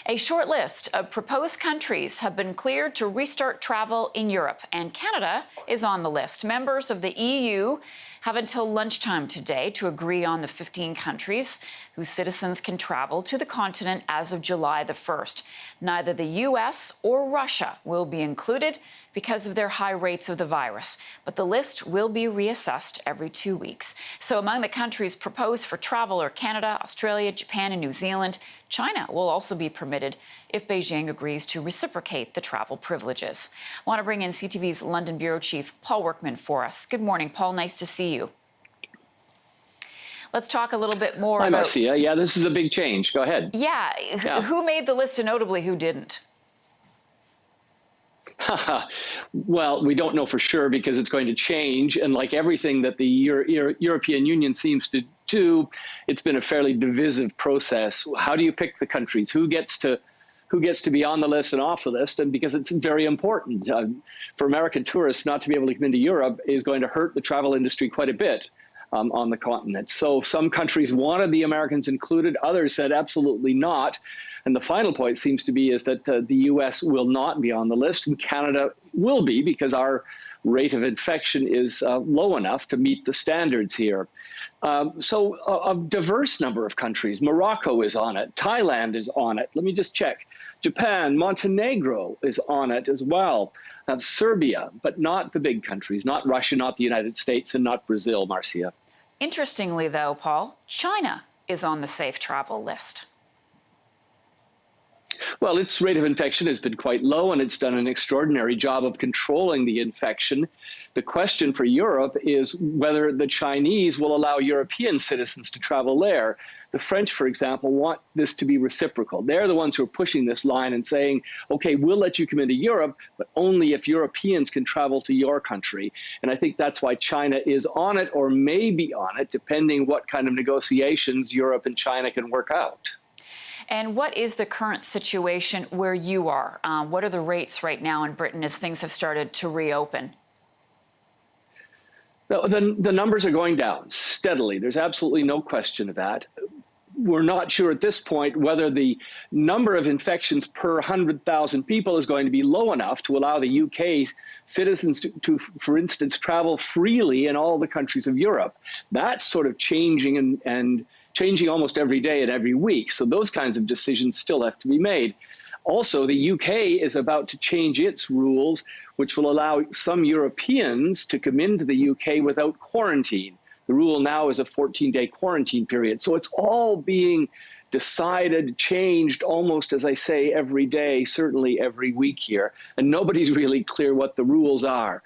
A short list of proposed countries have been cleared to restart travel in Europe, and Canada is on the list. Members of the EU have until lunchtime today to agree on the 15 countries whose citizens can travel to the continent as of July the 1st. Neither the US or Russia will be included because of their high rates of the virus, but the list will be reassessed every 2 weeks. So among the countries proposed for travel are Canada, Australia, Japan, and New Zealand. China will also be permitted if Beijing agrees to reciprocate the travel privileges. I want to bring in CTV's London Bureau Chief Paul Workman for us. Good morning, Paul. Nice to see you. Let's talk a little bit more about... Hi, Marcia. Yeah, this is a big change. Go ahead. Yeah. Who made the list and notably who didn't? Well, we don't know for sure because it's going to change. And like everything that the European Union seems to do, it's been a fairly divisive process. How do you pick the countries? Who gets to be on the list and off the list? And because it's very important for American tourists not to be able to come into Europe is going to hurt the travel industry quite a bit. On the continent. So some countries wanted the Americans included, others said absolutely not. And the final point seems to be is that the US will not be on the list and Canada will be because our rate of infection is low enough to meet the standards here. So a diverse number of countries. Morocco is on it. Thailand is on it. Let me just check. Japan, Montenegro is on it as well. Serbia, but not the big countries, not Russia, not the United States, and not Brazil, Marcia. Interestingly, though, Paul, China is on the safe travel list. Well, its rate of infection has been quite low, and it's done an extraordinary job of controlling the infection. The question for Europe is whether the Chinese will allow European citizens to travel there. The French, for example, want this to be reciprocal. They're the ones who are pushing this line and saying, OK, we'll let you come into Europe, but only if Europeans can travel to your country. And I think that's why China is on it or may be on it, depending what kind of negotiations Europe and China can work out. And what is the current situation where you are? What are the rates right now in Britain as things have started to reopen? The numbers are going down steadily. There's absolutely no question of that. We're not sure at this point whether the number of infections per 100,000 people is going to be low enough to allow the UK citizens to, for instance, travel freely in all the countries of Europe. That's sort of changing and changing almost every day and every week. So those kinds of decisions still have to be made. Also, the UK is about to change its rules, which will allow some Europeans to come into the UK without quarantine. The rule now is a 14-day quarantine period. So it's all being decided, changed almost, as I say, every day, certainly every week here. And nobody's really clear what the rules are.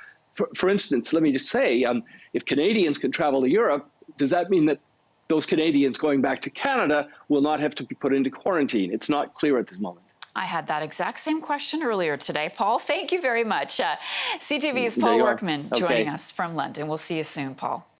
For instance, let me just say, if Canadians can travel to Europe, does that mean that those Canadians going back to Canada will not have to be put into quarantine? It's not clear at this moment. I had that exact same question earlier today. Paul, thank you very much. CTV's Paul Workman joining us from London. We'll see you soon, Paul.